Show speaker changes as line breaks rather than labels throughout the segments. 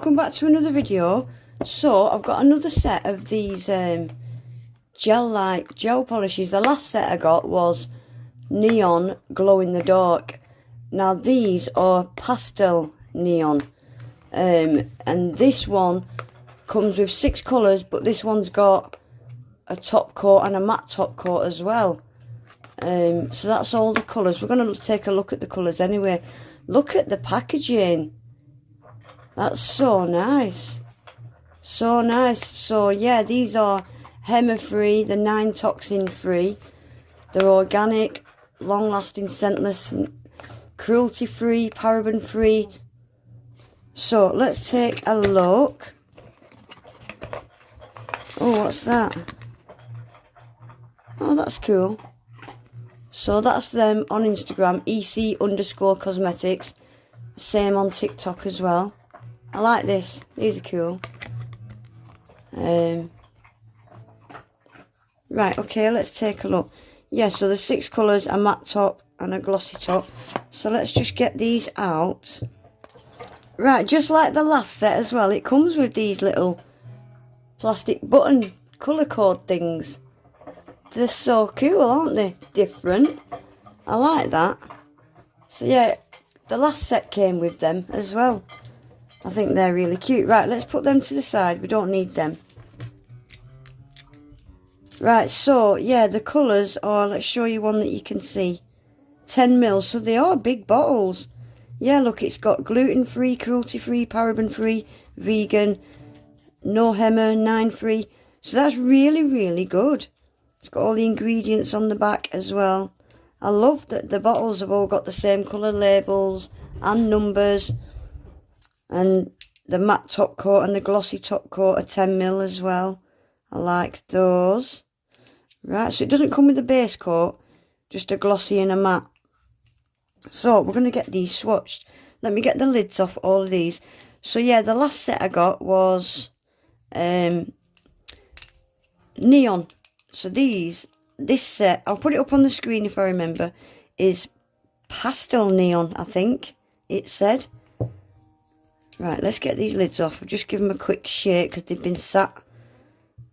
welcome back to another video. So I've got another set of these Gelike gel polishes. The last set I got was neon glow in the dark. Now these are pastel neon, and this one comes with 6 colours, but this one's got a top coat and a matte top coat as well. So that's all the colours. We're going to take a look at the colours anyway. Look at the packaging. That's so nice. So nice. So yeah, these are HEMA free, they're 9 toxin free. They're organic, long lasting, scentless, cruelty free, paraben free. So let's take a look. Oh, what's that? Oh, that's cool. So that's them on Instagram, EC_cosmetics. Same on TikTok as well. I like this. These are cool. Right, okay, let's take a look. Yeah, so there's 6 colours, a matte top and a glossy top. So let's just get these out. Right, just like the last set as well, it comes with these little plastic button colour code things. They're so cool, aren't they? Different. I like that. So yeah, the last set came with them as well. I think they're really cute. Right, let's put them to the side. We don't need them. Right, so yeah, the colours are, let's show you one that you can see. 10ml, so they are big bottles. Yeah, look, it's got gluten-free, cruelty-free, paraben-free, vegan, no HEMA, 9 free. So that's really, really good. It's got all the ingredients on the back as well. I love that the bottles have all got the same colour labels and numbers. And the matte top coat and the glossy top coat are 10ml as well. I like those. Right, so it doesn't come with a base coat, just a glossy and a matte. So we're going to get these swatched. Let me get the lids off all of these. So yeah, the last set I got was neon. So this set, I'll put it up on the screen if I remember, is pastel neon, I think it said. Right, let's get these lids off. I'll just give them a quick shake because they've been sat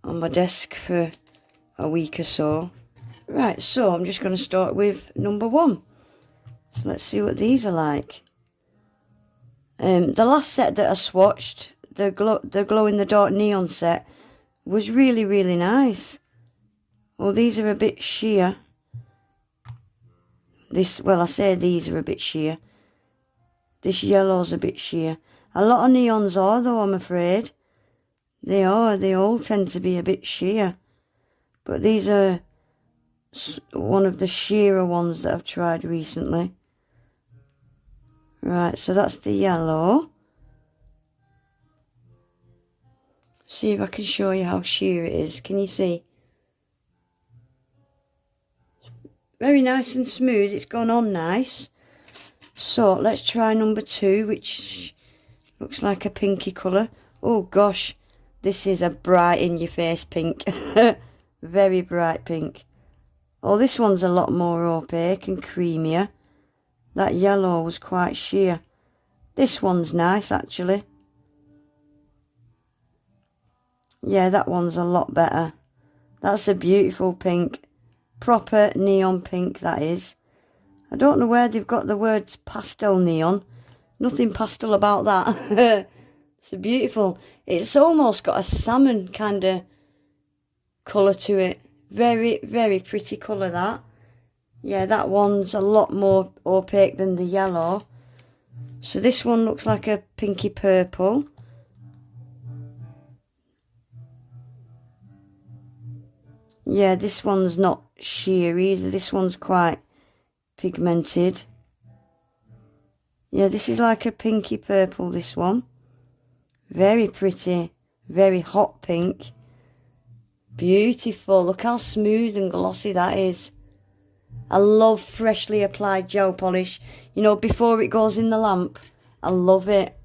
on my desk for a week or so. Right, so I'm just going to start with number 1. So let's see what these are like. The last set that I swatched, the glow in the dark neon set, was really, really nice. Well, these are a bit sheer. Well, I say these are a bit sheer. This yellow's a bit sheer. A lot of neons are, though, I'm afraid. They are. They all tend to be a bit sheer. But these are one of the sheerer ones that I've tried recently. Right, so that's the yellow. See if I can show you how sheer it is. Can you see? Very nice and smooth. It's gone on nice. So let's try number 2, which looks like a pinky colour. Oh gosh, this is a bright in your face pink. Very bright pink. Oh, this one's a lot more opaque and creamier. That yellow was quite sheer. This one's nice actually. Yeah, that one's a lot better. That's a beautiful pink. Proper neon pink, that is. I don't know where they've got the words pastel neon. Nothing pastel about that. It's a beautiful. It's almost got a salmon kind of colour to it. Very, very pretty colour, that. Yeah, that one's a lot more opaque than the yellow. So this one looks like a pinky purple. Yeah, this one's not sheer either. This one's quite pigmented. Yeah, this is like a pinky purple, this one. Very pretty. Very hot pink. Beautiful. Look how smooth and glossy that is. I love freshly applied gel polish. You know, before it goes in the lamp. I love it.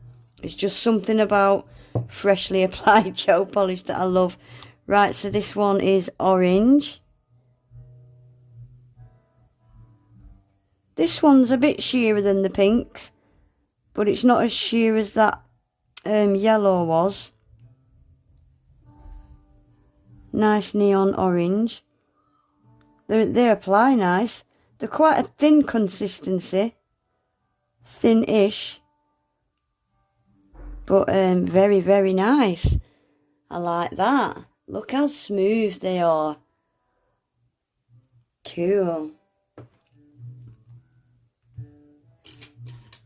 It's just something about freshly applied gel polish that I love. Right, so this one is orange. This one's a bit sheerer than the pinks, but it's not as sheer as that yellow was. Nice neon orange. They apply nice. They're quite a thin consistency. Thin-ish. But very, very nice. I like that. Look how smooth they are. Cool.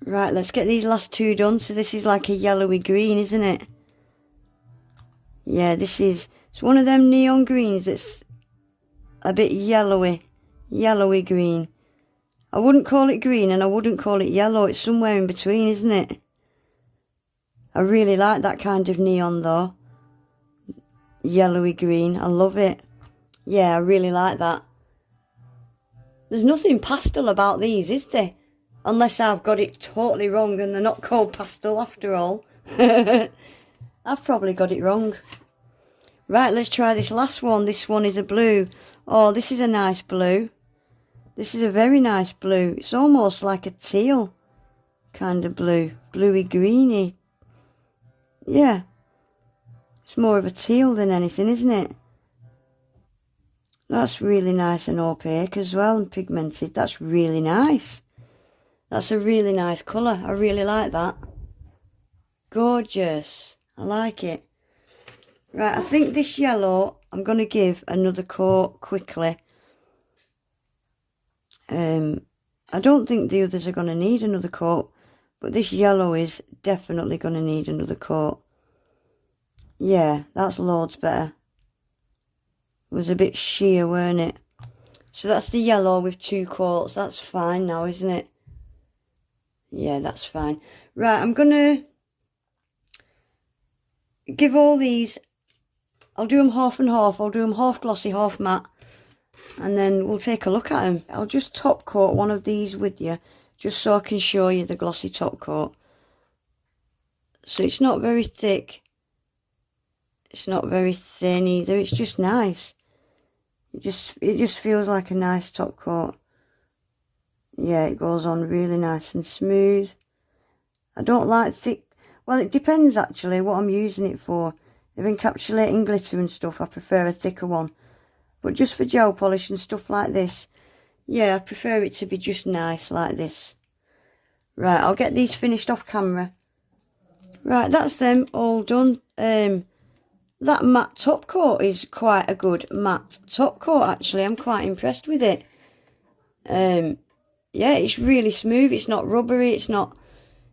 Right, let's get these last two done. So this is like a yellowy green, isn't it? Yeah, it's one of them neon greens that's a bit yellowy green. I wouldn't call it green and I wouldn't call it yellow. It's somewhere in between, isn't it? I really like that kind of neon though. Yellowy green, I love it. Yeah, I really like that. There's nothing pastel about these, is there? Unless I've got it totally wrong and they're not called pastel after all. I've probably got it wrong. Right, let's try this last one. This one is a blue. Oh, this is a nice blue. This is a very nice blue. It's almost like a teal kind of blue. Bluey greeny. Yeah. It's more of a teal than anything, isn't it? That's really nice and opaque as well and pigmented. That's really nice. That's a really nice colour. I really like that. Gorgeous. I like it. Right, I think this yellow, I'm going to give another coat quickly. I don't think the others are going to need another coat, but this yellow is definitely going to need another coat. Yeah, that's loads better. It was a bit sheer, weren't it? So that's the yellow with 2 coats. That's fine now, isn't it? Yeah, that's fine. Right, I'm going to give all these, I'll do them half and half. I'll do them half glossy, half matte. And then we'll take a look at them. I'll just top coat one of these with you, just so I can show you the glossy top coat. So it's not very thick. It's not very thin either. It's just nice. It just feels like a nice top coat. Yeah, it goes on really nice and smooth. I don't like thick. Well, it depends actually what I'm using it for. If encapsulating glitter and stuff, I prefer a thicker one. But just for gel polish and stuff like this, yeah, I prefer it to be just nice like this. Right, I'll get these finished off camera. Right, that's them all done. That matte top coat is quite a good matte top coat actually. I'm quite impressed with it. Yeah, it's really smooth. It's not rubbery. It's not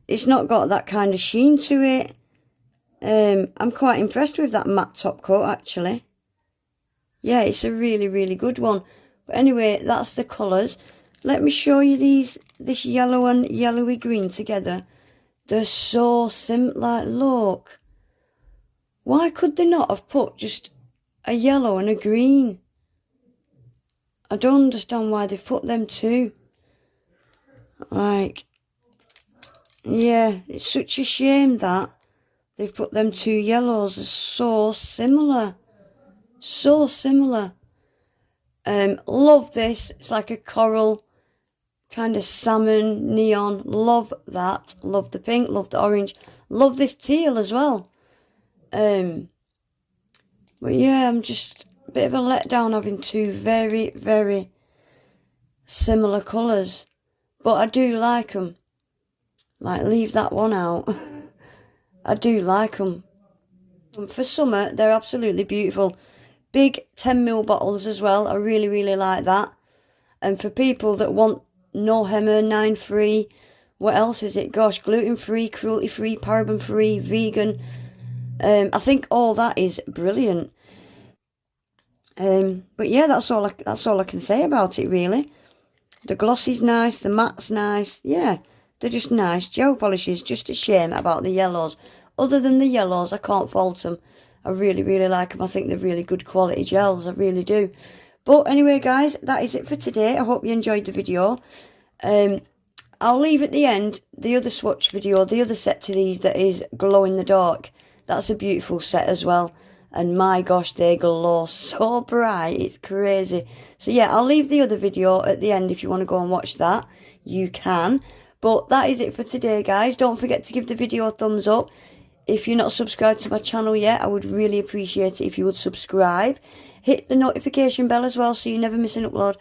got that kind of sheen to it. I'm quite impressed with that matte top coat actually. Yeah, it's a really, really good one. But anyway, that's the colours. Let me show you this yellow and yellowy green together. They're so similar. Look. Why could they not have put just a yellow and a green? I don't understand why they put them two. Like, yeah, it's such a shame that they put them 2 yellows. They're so similar. So similar. Love this. It's like a coral, kind of salmon, neon. Love that. Love the pink, love the orange. Love this teal as well. But yeah, I'm just a bit of a letdown having 2 very, very similar colours. But I do like them. Like, leave that one out. I do like them. For summer, they're absolutely beautiful. Big 10ml bottles as well. I really, really like that. And for people that want no hemmer, 9-free, what else is it? Gosh, gluten-free, cruelty-free, paraben-free, vegan. I think all that is brilliant. But yeah, that's all I can say about it really. The glossy's nice, the matte's nice. Yeah, they're just nice gel polishes. Just a shame about the yellows. Other than the yellows, I can't fault them. I really, really like them. I think they're really good quality gels. I really do. But anyway, guys, that is it for today. I hope you enjoyed the video. I'll leave at the end the other swatch video, the other set to these that is glow in the dark. That's a beautiful set as well. And my gosh, they glow so bright. It's crazy. So yeah, I'll leave the other video at the end if you want to go and watch that. You can. But that is it for today, guys. Don't forget to give the video a thumbs up. If you're not subscribed to my channel yet, I would really appreciate it if you would subscribe. Hit the notification bell as well so you never miss an upload.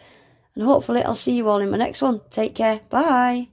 And hopefully I'll see you all in my next one. Take care. Bye.